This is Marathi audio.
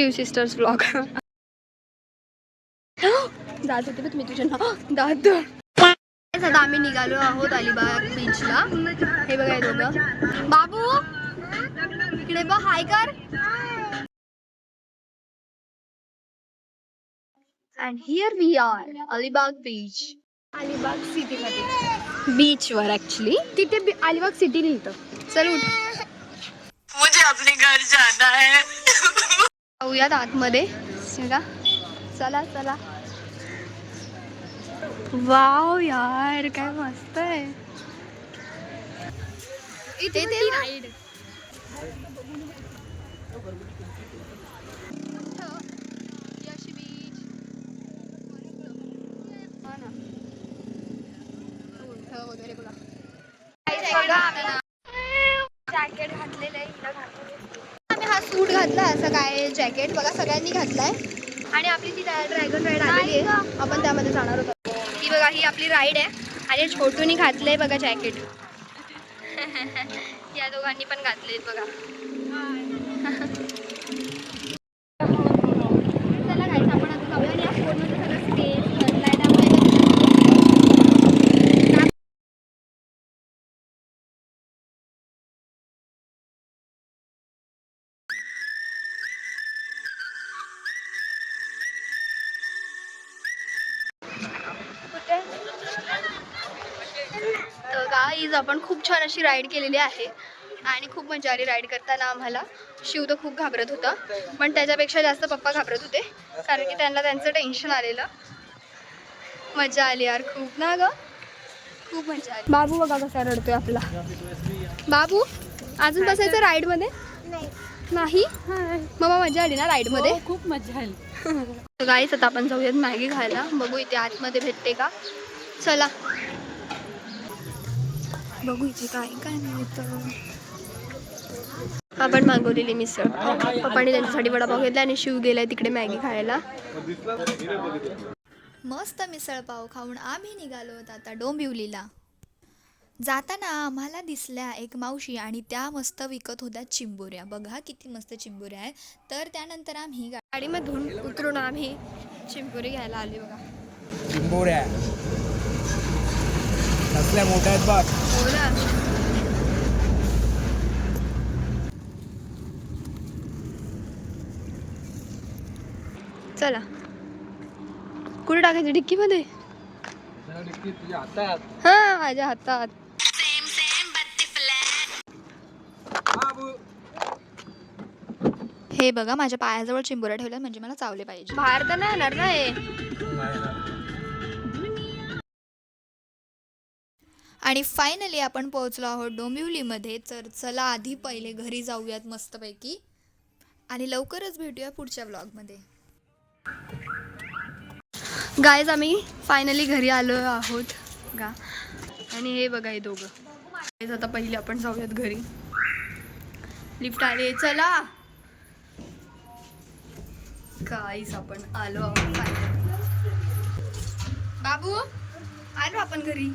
Shiv sisters blog. जात होते तुम्ही तुझ्या दात. आता आम्ही निघालो आहोत अलिबाग बीचला. हे बघा हे दोघं. बाबू इकडे बघ, हाय कर. And here we are Alibag beach. Alibag city मध्ये बीच वर ऍक्च्युली तिथे अलिबाग सिटी लिहितं. चल उठ, मुझे अपने घर जाना है. जाऊयात आतमध्ये. चला चला. वाव यार काय मस्त आहे. इथे ते राईड. यशी बीच वगैरे बघा. जॅकेट घातलेलं आहे. आम्ही हा सूट घातला असं काय जॅकेट बघा सगळ्यांनी घातलाय. आणि आपली ती ड्रॅगन राईड आलेली आहे. आपण त्यामध्ये जाणार होतो. ही बघा ही आपली राईड आहे. आणि छोटूनी घातलंय बघा जॅकेट. या दोघांनी पण घातलेत बघा. चला गाईस आपण आता जाऊया. आणि या फोनमध्ये सगळं स्पेस भरलाय त्यामुळे तर गाईज आपण खूप छान अशी राईड केलेली आहे. आणि खूप मजा आली राईड करताना आम्हाला. शिव तर खूप घाबरत होता, पण त्याच्यापेक्षा जास्त पप्पा घाबरत होते, कारण की त्यांना त्यांचं टेन्शन आलेलं. मजा आली यार खूप ना ग, खूप मजा आली. बाबू बघा कसा रडतोय आपला. बाबू अजून बसायचं राईड मध्ये नाही. मम्मा मजा आली ना राईड मध्ये. खूप मजा आली. तर गाईस आता आपण जाऊयात मॅगी खायला. बघू इथे आतमध्ये भेटते का. चला बघू इथे काय काय मिळतं. आपण मागवलेली मिसळ. पप्पाने त्यांच्यासाठी वडापाव घेतला आणि शिव गेलाय तिकडे मॅगी खायला. मस्त मिसळपाव खाऊन आम्ही निघालो आता डोंबिवलीला. जाताना आम्हाला दिसल्या एक मावशी आणि त्या मस्त विकत होत्या चिंबोऱ्या. बघा किती मस्त चिंबोऱ्या आहेत. तर त्यानंतर आम्ही गाडीमधून उतरून आम्ही चिंबोरी घ्यायला आले बघा. चिंबोऱ्या कसल्या मोठ्या आहेत बघ. हो ना. चला कुठे टाकायचं, डिक्की मध्ये. हा माझ्या हातात. हे बघा माझ्या पायाजवळ चिंबोऱ्या ठेवल्या म्हणजे मला चावले पाहिजे. बाहेर तर नाही येणार ना हे. आणि फायनली आपण पोहोचलो आहोत डोंबिवलीमध्ये. तर चला आधी पहिले घरी जाऊयात मस्तपैकी आणि लवकरच भेटूया पुढच्या व्लॉगमध्ये. गाईज आम्ही फायनली घरी आलो आहोत गा. आणि हे बघा हे दोघं. गाईज आता पहिले आपण जाऊयात घरी. लिफ्ट आले. चला गाईज आपण आलो आहोत फायनली. बाबू आलो आपण घरी.